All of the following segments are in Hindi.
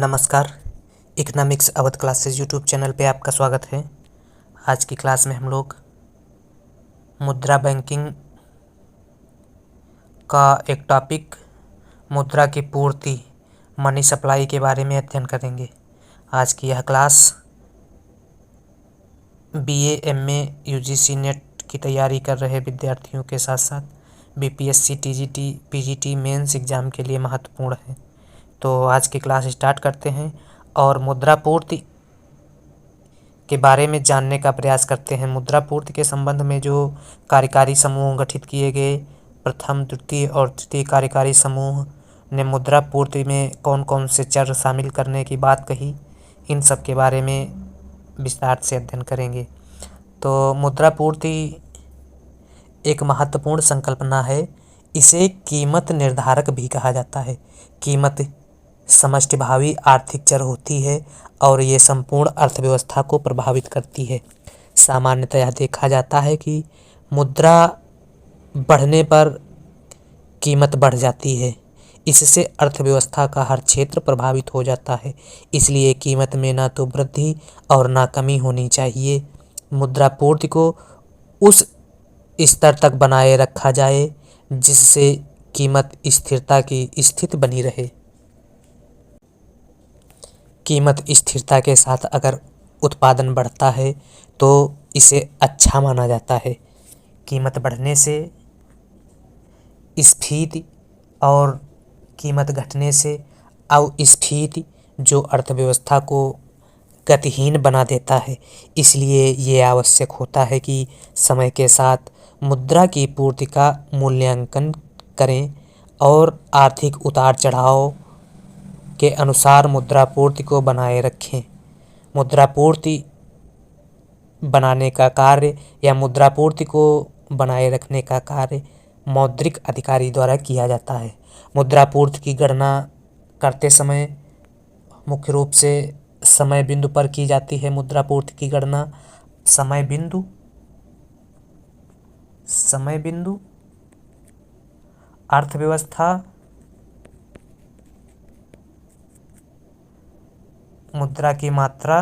नमस्कार। Economics Awadh classes YouTube channel पे आपका स्वागत है। आज की क्लास में हम लोग मुद्रा बैंकिंग का एक टॉपिक मुद्रा की पूर्ति मनी सप्लाई के बारे में अध्ययन करेंगे। आज की यह class BA, MA, UGC NET की तैयारी कर रहे विद्यार्थियों के साथ साथ BPSC, TGT, PGT mains exam के लिए महत्वपूर्ण है। तो आज की क्लास स्टार्ट करते हैं और मुद्रा पूर्ति के बारे में जानने का प्रयास करते हैं। मुद्रा पूर्ति के संबंध में जो कार्यकारी समूह गठित किए गए, प्रथम, द्वितीय और तृतीय कार्यकारी समूह ने मुद्रा पूर्ति में कौन कौन से चर शामिल करने की बात कही, इन सब के बारे में विस्तार से अध्ययन करेंगे। तो मुद्रा पूर्ति एक महत्वपूर्ण संकल्पना है। इसे कीमत निर्धारक भी कहा जाता है। कीमत समष्टिभावी आर्थिक चर होती है और ये संपूर्ण अर्थव्यवस्था को प्रभावित करती है। सामान्यतः देखा जाता है कि मुद्रा बढ़ने पर कीमत बढ़ जाती है। इससे अर्थव्यवस्था का हर क्षेत्र प्रभावित हो जाता है। इसलिए कीमत में ना तो वृद्धि और ना कमी होनी चाहिए। मुद्रा पूर्ति को उस स्तर तक बनाए रखा जाए जिससे कीमत स्थिरता की स्थिति बनी रहे। कीमत स्थिरता के साथ अगर उत्पादन बढ़ता है तो इसे अच्छा माना जाता है। कीमत बढ़ने से स्फीति और कीमत घटने से अस्फीति जो अर्थव्यवस्था को गतिहीन बना देता है। इसलिए ये आवश्यक होता है कि समय के साथ मुद्रा की पूर्ति का मूल्यांकन करें और आर्थिक उतार चढ़ाव के अनुसार मुद्रा पूर्ति को बनाए रखें। मुद्रा पूर्ति बनाने का कार्य या मुद्रा पूर्ति को बनाए रखने का कार्य मौद्रिक अधिकारी द्वारा किया जाता है। मुद्रा पूर्ति की गणना करते समय मुख्य रूप से समय बिंदु पर की जाती है। मुद्रा पूर्ति की गणना समय बिंदु अर्थव्यवस्था, मुद्रा की मात्रा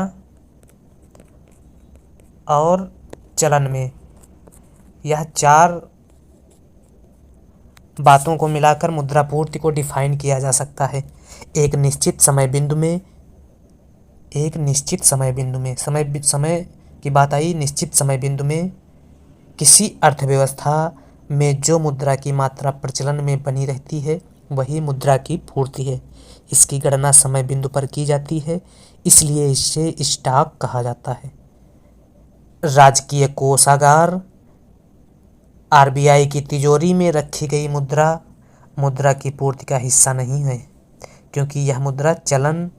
और चलन में, यह चार बातों को मिलाकर मुद्रा पूर्ति को डिफाइन किया जा सकता है। एक निश्चित समय बिंदु में समय की बात आई। निश्चित समय बिंदु में किसी अर्थव्यवस्था में जो मुद्रा की मात्रा प्रचलन में बनी रहती है वही मुद्रा की पूर्ति है। इसकी गणना समय बिंदु पर की जाती है, इसलिए इसे स्टॉक कहा जाता है। राजकीय कोषागार, आरबीआई की तिजोरी में रखी गई मुद्रा की पूर्ति का हिस्सा नहीं है, क्योंकि यह मुद्रा चलन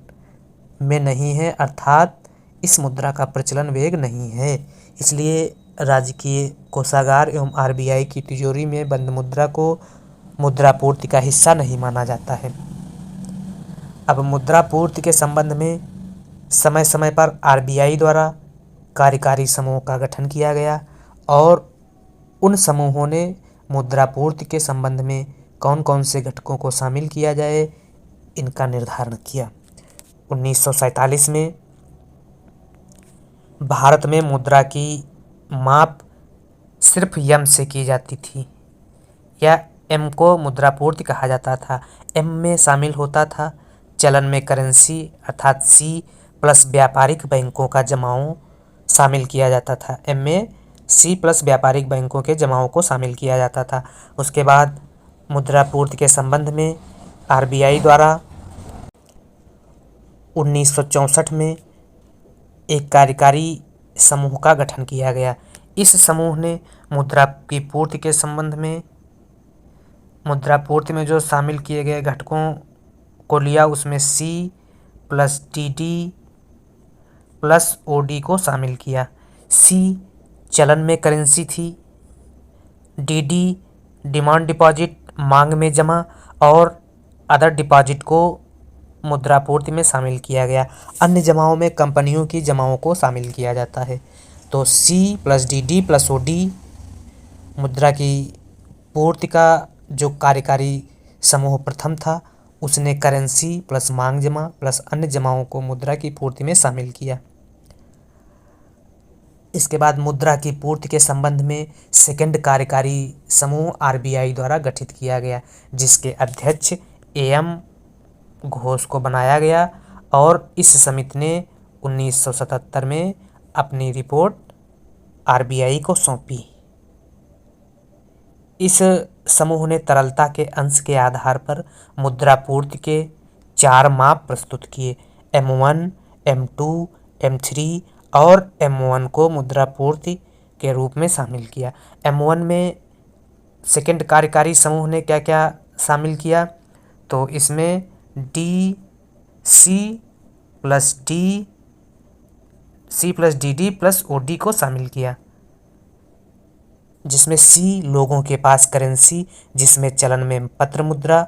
में नहीं है, अर्थात इस मुद्रा का प्रचलन वेग नहीं है। इसलिए राजकीय कोषागार एवं आरबीआई की तिजोरी में बंद मुद्रा को मुद्रा पूर्ति का हिस्सा नहीं माना जाता है। अब मुद्रा पूर्ति के संबंध में समय समय पर आरबीआई द्वारा कार्यकारी समूह का गठन किया गया और उन समूहों ने मुद्रा पूर्ति के संबंध में कौन कौन से घटकों को शामिल किया जाए, इनका निर्धारण किया। 1947 में भारत में मुद्रा की माप सिर्फ यम से की जाती थी, या एम को मुद्रा पूर्ति कहा जाता था। एम में शामिल होता था चलन में करेंसी अर्थात सी प्लस व्यापारिक बैंकों का जमाओ शामिल किया जाता था। एम में सी प्लस व्यापारिक बैंकों के जमाओं को शामिल किया जाता था। उसके बाद मुद्रा पूर्ति के संबंध में आरबीआई द्वारा 1964 में एक कार्यकारी समूह का गठन किया गया। इस समूह ने मुद्रा की पूर्ति के संबंध में मुद्रा पूर्ति में जो शामिल किए गए घटकों को लिया, उसमें C plus D plus OD को शामिल किया। सी चलन में करेंसी थी, डी डिमांड डिपॉजिट मांग में जमा और अदर डिपॉजिट को मुद्रा पूर्ति में शामिल किया गया। अन्य जमाओं में कंपनियों की जमाओं को शामिल किया जाता है। तो C plus D plus OD मुद्रा की पूर्ति का जो कार्यकारी समूह प्रथम था, उसने करेंसी प्लस मांग जमा प्लस अन्य जमाओं को मुद्रा की पूर्ति में शामिल किया। इसके बाद मुद्रा की पूर्ति के संबंध में सेकंड कार्यकारी समूह आरबीआई द्वारा गठित किया गया, जिसके अध्यक्ष एएम घोष को बनाया गया और इस समिति ने 1977 में अपनी रिपोर्ट आरबीआई को सौंपी। इस समूह ने तरलता के अंश के आधार पर मुद्रा पूर्ति के 4 माप प्रस्तुत किए। M1, M2, M3 और M1 को मुद्रा पूर्ति के रूप में शामिल किया। M1 में सेकंड कार्यकारी समूह ने क्या क्या शामिल किया, तो इसमें C plus DD plus OD को शामिल किया, जिसमें C लोगों के पास करेंसी जिसमें चलन में पत्र मुद्रा,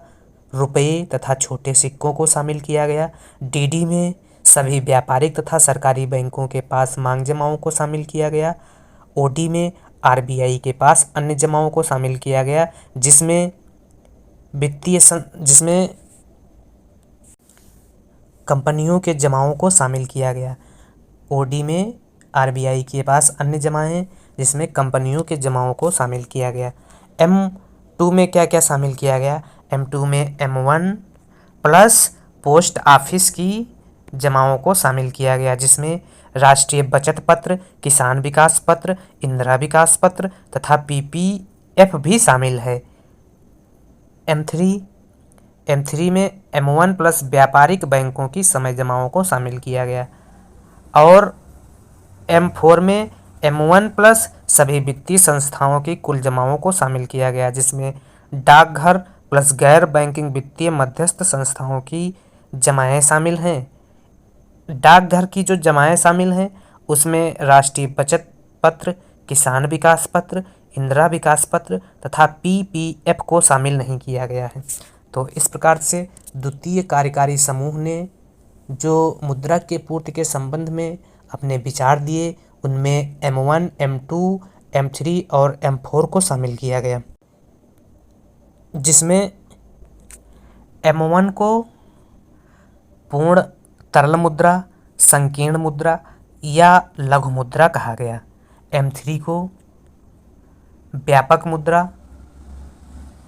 रुपये तथा छोटे सिक्कों को शामिल किया गया। DD में सभी व्यापारिक तथा सरकारी बैंकों के पास मांग जमाओं को शामिल किया गया। OD में आरबीआई के पास अन्य जमाओं को शामिल किया गया, जिसमें कंपनियों के जमाओं को शामिल किया गया। OD में आरबीआई के पास अन्य जमाएं जिसमें कंपनियों के जमाओं को शामिल किया गया। M2 में क्या क्या शामिल किया गया, M2 में M1 प्लस पोस्ट ऑफिस की जमाओं को शामिल किया गया, जिसमें राष्ट्रीय बचत पत्र, किसान विकास पत्र, इंदिरा विकास पत्र तथा PPF भी शामिल है। M3 में M1 प्लस व्यापारिक बैंकों की समय जमाओं को शामिल किया गया और M4 में M1 प्लस सभी वित्तीय संस्थाओं की कुल जमाओं को शामिल किया गया, जिसमें डाकघर प्लस गैर बैंकिंग वित्तीय मध्यस्थ संस्थाओं की जमाएं शामिल हैं। डाकघर की जो जमाएं शामिल हैं उसमें राष्ट्रीय बचत पत्र, किसान विकास पत्र, इंदिरा विकास पत्र तथा PPF को शामिल नहीं किया गया है। तो इस प्रकार से द्वितीय कार्यकारी समूह ने जो मुद्रा के पूर्ति के संबंध में अपने विचार दिए, उनमें M1, M2, M3 और M4 को शामिल किया गया, जिसमें M1 को पूर्ण तरल मुद्रा, संकीर्ण मुद्रा या लघु मुद्रा कहा गया। M3 को व्यापक मुद्रा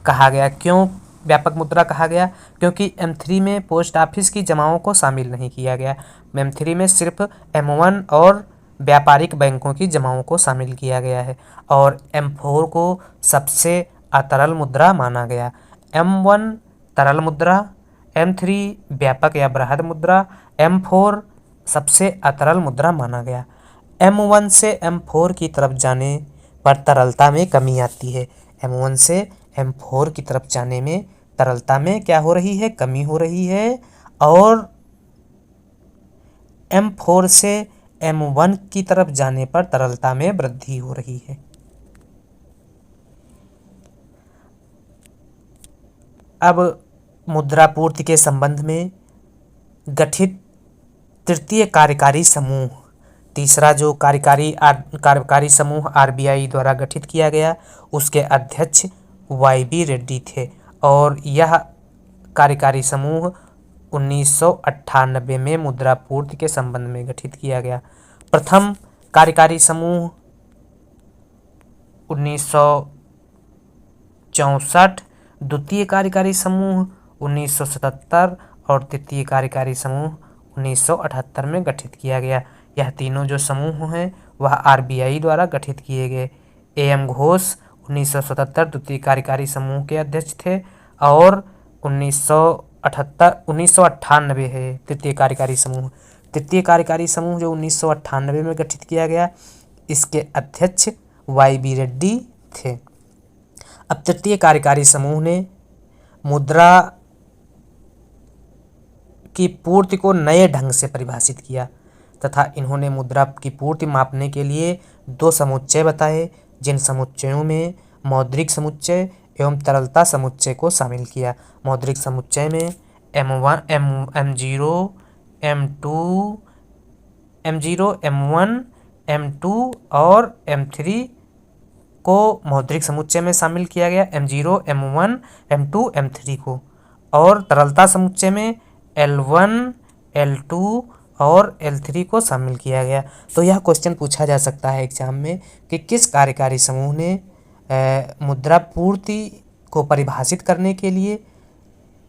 कहा गया। क्यों व्यापक मुद्रा कहा गया? क्योंकि M3 में पोस्ट ऑफिस की जमाओं को शामिल नहीं किया गया। M3 में सिर्फ M1 और व्यापारिक बैंकों की जमाओं को शामिल किया गया है और M4 को सबसे अतरल मुद्रा माना गया। M1 तरल मुद्रा, M3 व्यापक या बृहद मुद्रा, M4 सबसे अतरल मुद्रा माना गया। M1 से M4 की तरफ जाने पर तरलता में कमी आती है। M1 से M4 की तरफ जाने में तरलता में क्या हो रही है? कमी हो रही है। और M4 से M1 की तरफ जाने पर तरलता में वृद्धि हो रही है। अब मुद्रा पूर्ति के संबंध में गठित तृतीय कार्यकारी समूह, तीसरा जो कार्यकारी समूह आरबीआई द्वारा गठित किया गया, उसके अध्यक्ष YB रेड्डी थे और यह कार्यकारी समूह 1998 में मुद्रा पूर्ति के संबंध में गठित किया गया। प्रथम कार्यकारी समूह 1964, द्वितीय कार्यकारी समूह 1977 और तृतीय कार्यकारी समूह 1978 में गठित किया गया। यह तीनों जो समूह हैं वह आरबीआई द्वारा गठित किए गए। AM घोष 1977 द्वितीय कार्यकारी समूह के अध्यक्ष थे और 1998 है तृतीय कार्यकारी समूह। तृतीय कार्यकारी समूह जो 1998 में गठित किया गया, इसके अध्यक्ष YB रेड्डी थे। अब तृतीय कार्यकारी समूह ने मुद्रा की पूर्ति को नए ढंग से परिभाषित किया तथा इन्होंने मुद्रा की पूर्ति मापने के लिए 2 समुच्चय बताए, जिन समुच्चयों में मौद्रिक समुच्चय एवं तरलता समुच्चय को शामिल किया। मौद्रिक समुच्चय में M1, M0, M1, M2 और M3 को मौद्रिक समुच्चय में शामिल किया गया। M0, M1, M2, M3 को। और तरलता समुच्चय में L1, L2 और L3 को शामिल किया गया। तो यह क्वेश्चन पूछा जा सकता है एग्जाम में कि किस कार्यकारी समूह ने मुद्रा पूर्ति को परिभाषित करने के लिए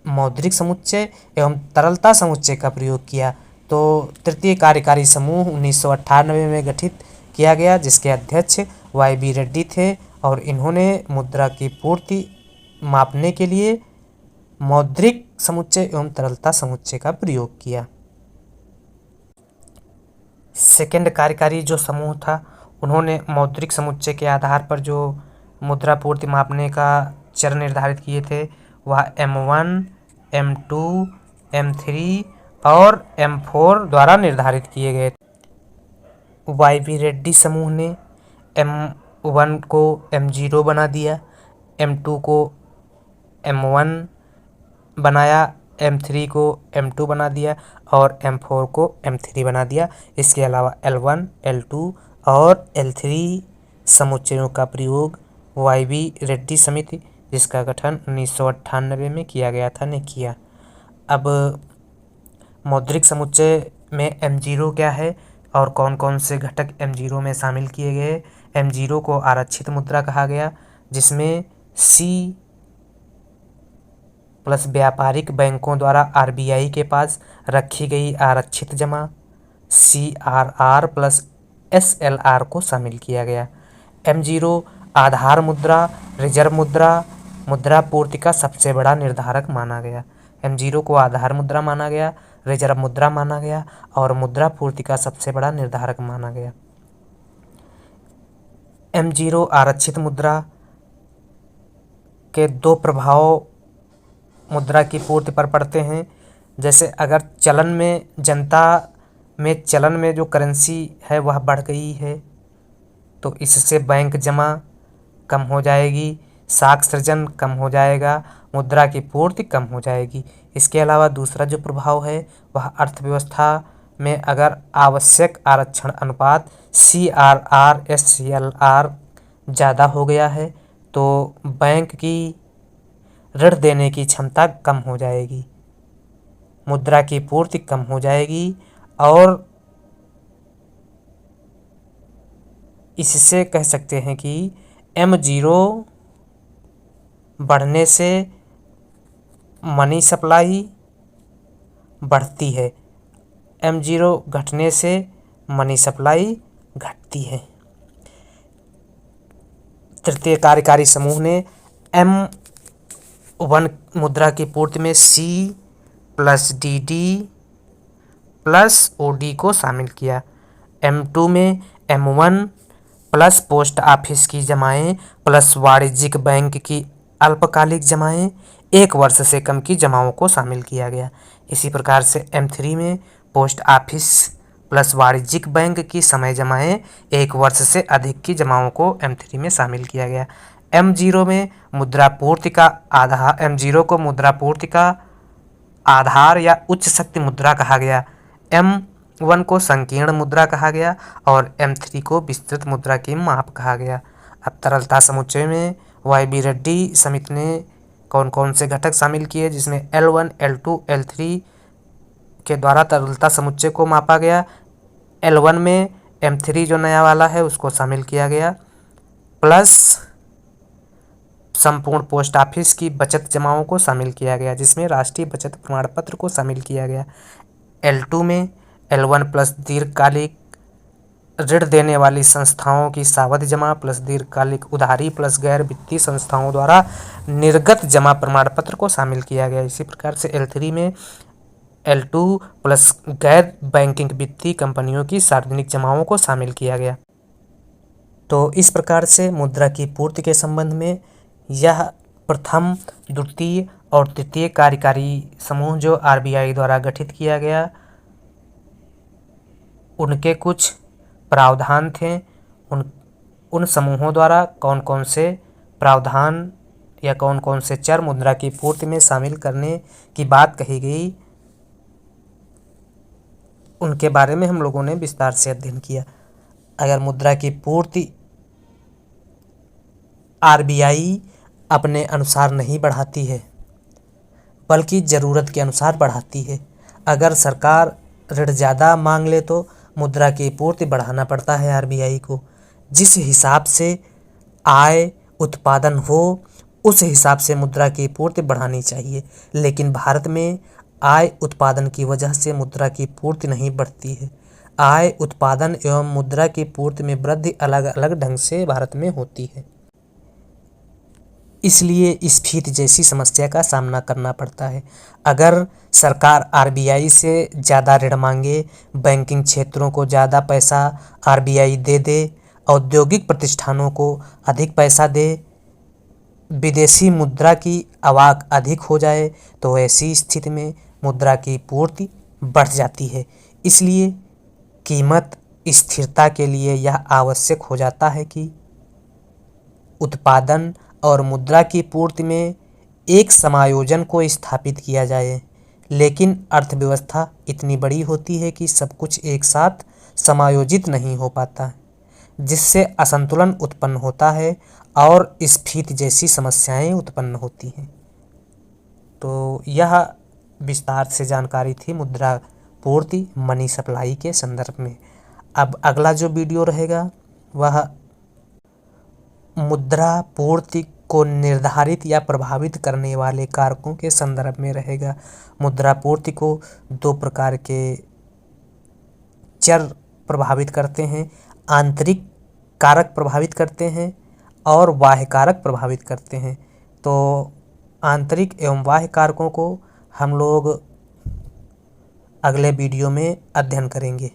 मौद्रिक समुच्चय एवं तरलता समुच्चय का प्रयोग किया। तो तृतीय कार्यकारी समूह 1998 में गठित किया गया, जिसके अध्यक्ष YB रेड्डी थे और इन्होंने मुद्रा की पूर्ति मापने के लिए मौद्रिक समुच्चय एवं तरलता समुच्चय का प्रयोग किया। सेकंड कार्यकारी जो समूह था, उन्होंने मौद्रिक समुच्चय के आधार पर जो मुद्रा पूर्ति मापने का चर निर्धारित किए थे वह M1, M2, M3 और M4 द्वारा निर्धारित किए गए। YB रेड्डी समूह ने M1 को M0 बना दिया, M2 को M1 बनाया, M3 को M2 बना दिया और M4 को M3 बना दिया। इसके अलावा L1, L2 और L3 समुच्चयों का प्रयोग YB रेड्डी समिति, जिसका गठन 1998 में किया गया था, ने किया। अब मौद्रिक समुच्चय में M0 क्या है और कौन कौन से घटक M0 में शामिल किए गए। M0 को आरक्षित मुद्रा कहा गया, जिसमें C प्लस व्यापारिक बैंकों द्वारा RBI के पास रखी गई आरक्षित जमा CRR प्लस SLR को शामिल किया गया। M0 आधार मुद्रा, रिजर्व मुद्रा, मुद्रा पूर्ति का सबसे बड़ा निर्धारक माना गया। M0 को आधार मुद्रा माना गया, रिजर्व मुद्रा माना गया और मुद्रा पूर्ति का सबसे बड़ा निर्धारक माना गया। M0 आरक्षित मुद्रा के दो प्रभाव मुद्रा की पूर्ति पर पड़ते हैं। जैसे अगर चलन में जनता में चलन में जो करेंसी है वह बढ़ गई है तो इससे बैंक जमा कम हो जाएगी, साख सृजन कम हो जाएगा, मुद्रा की पूर्ति कम हो जाएगी। इसके अलावा दूसरा जो प्रभाव है वह अर्थव्यवस्था में अगर आवश्यक आरक्षण अनुपात CRR SLR ज़्यादा हो गया है तो बैंक की ऋण देने की क्षमता कम हो जाएगी, मुद्रा की पूर्ति कम हो जाएगी और इससे कह सकते हैं कि M0 बढ़ने से मनी सप्लाई बढ़ती है, M0 घटने से मनी सप्लाई घटती है। तृतीय कार्यकारी समूह ने M1 मुद्रा की पूर्ति में C plus DD plus OD को शामिल किया। M2 में M1 प्लस पोस्ट ऑफिस की जमाएं प्लस वाणिज्यिक बैंक की अल्पकालिक जमाएं 1 वर्ष से कम की जमाओं को शामिल किया गया। इसी प्रकार से M3 में पोस्ट ऑफिस प्लस वाणिज्यिक बैंक की समय जमाएं 1 वर्ष से अधिक की जमाओं को M3 में शामिल किया गया। M0 में मुद्रा पूर्ति का आधार, M0 को मुद्रा पूर्ति का आधार या उच्च शक्ति मुद्रा कहा गया, M1 को संकीर्ण मुद्रा कहा गया और M3 को विस्तृत मुद्रा की माप कहा गया। अब तरलता समुच्चय में YB रेड्डी समिति ने कौन कौन से घटक शामिल किए, जिसमें L1, L2, L3 के द्वारा तरलता समुच्चय को मापा गया। L1 में M3 जो नया वाला है उसको शामिल किया गया, प्लस संपूर्ण पोस्ट ऑफिस की बचत जमाओं को शामिल किया गया, जिसमें राष्ट्रीय बचत प्रमाण पत्र को शामिल किया गया। L2 में L1 प्लस दीर्घकालिक ऋण देने वाली संस्थाओं की सावधि जमा प्लस दीर्घकालिक उधारी प्लस गैर वित्तीय संस्थाओं द्वारा निर्गत जमा प्रमाण पत्र को शामिल किया गया। इसी प्रकार से L3 में L2 प्लस गैर बैंकिंग वित्तीय कंपनियों की सार्वजनिक जमाओं को शामिल किया गया। तो इस प्रकार से मुद्रा की पूर्ति के संबंध में यह प्रथम, द्वितीय और तृतीय कार्यकारी समूह जो RBI द्वारा गठित किया गया उनके कुछ प्रावधान थे। उन समूहों द्वारा कौन कौन से प्रावधान या कौन कौन से चर मुद्रा की पूर्ति में शामिल करने की बात कही गई, उनके बारे में हम लोगों ने विस्तार से अध्ययन किया। अगर मुद्रा की पूर्ति RBI अपने अनुसार नहीं बढ़ाती है, बल्कि ज़रूरत के अनुसार बढ़ाती है। अगर सरकार ऋण ज़्यादा मांग ले तो मुद्रा की पूर्ति बढ़ाना पड़ता है आरबीआई को। जिस हिसाब से आय उत्पादन हो उस हिसाब से मुद्रा की पूर्ति बढ़ानी चाहिए, लेकिन भारत में आय उत्पादन की वजह से मुद्रा की पूर्ति नहीं बढ़ती है। आय उत्पादन एवं मुद्रा की पूर्ति में वृद्धि अलग अलग ढंग से भारत में होती है, इसलिए स्फीति जैसी समस्या का सामना करना पड़ता है। अगर सरकार आरबीआई से ज़्यादा ऋण मांगे, बैंकिंग क्षेत्रों को ज़्यादा पैसा आरबीआई दे, औद्योगिक प्रतिष्ठानों को अधिक पैसा दे, विदेशी मुद्रा की आवाक अधिक हो जाए, तो ऐसी स्थिति में मुद्रा की पूर्ति बढ़ जाती है। इसलिए कीमत स्थिरता के लिए यह आवश्यक हो जाता है कि उत्पादन और मुद्रा की पूर्ति में एक समायोजन को स्थापित किया जाए। लेकिन अर्थव्यवस्था इतनी बड़ी होती है कि सब कुछ एक साथ समायोजित नहीं हो पाता, जिससे असंतुलन उत्पन्न होता है और स्फीति जैसी समस्याएं उत्पन्न होती हैं। तो यह विस्तार से जानकारी थी मुद्रा पूर्ति मनी सप्लाई के संदर्भ में। अब अगला जो वीडियो रहेगा वह मुद्रा पूर्ति को निर्धारित या प्रभावित करने वाले कारकों के संदर्भ में रहेगा। मुद्रा पूर्ति को दो प्रकार के चर प्रभावित करते हैं, आंतरिक कारक प्रभावित करते हैं और बाह्य कारक प्रभावित करते हैं। तो आंतरिक एवं बाह्य कारकों को हम लोग अगले वीडियो में अध्ययन करेंगे।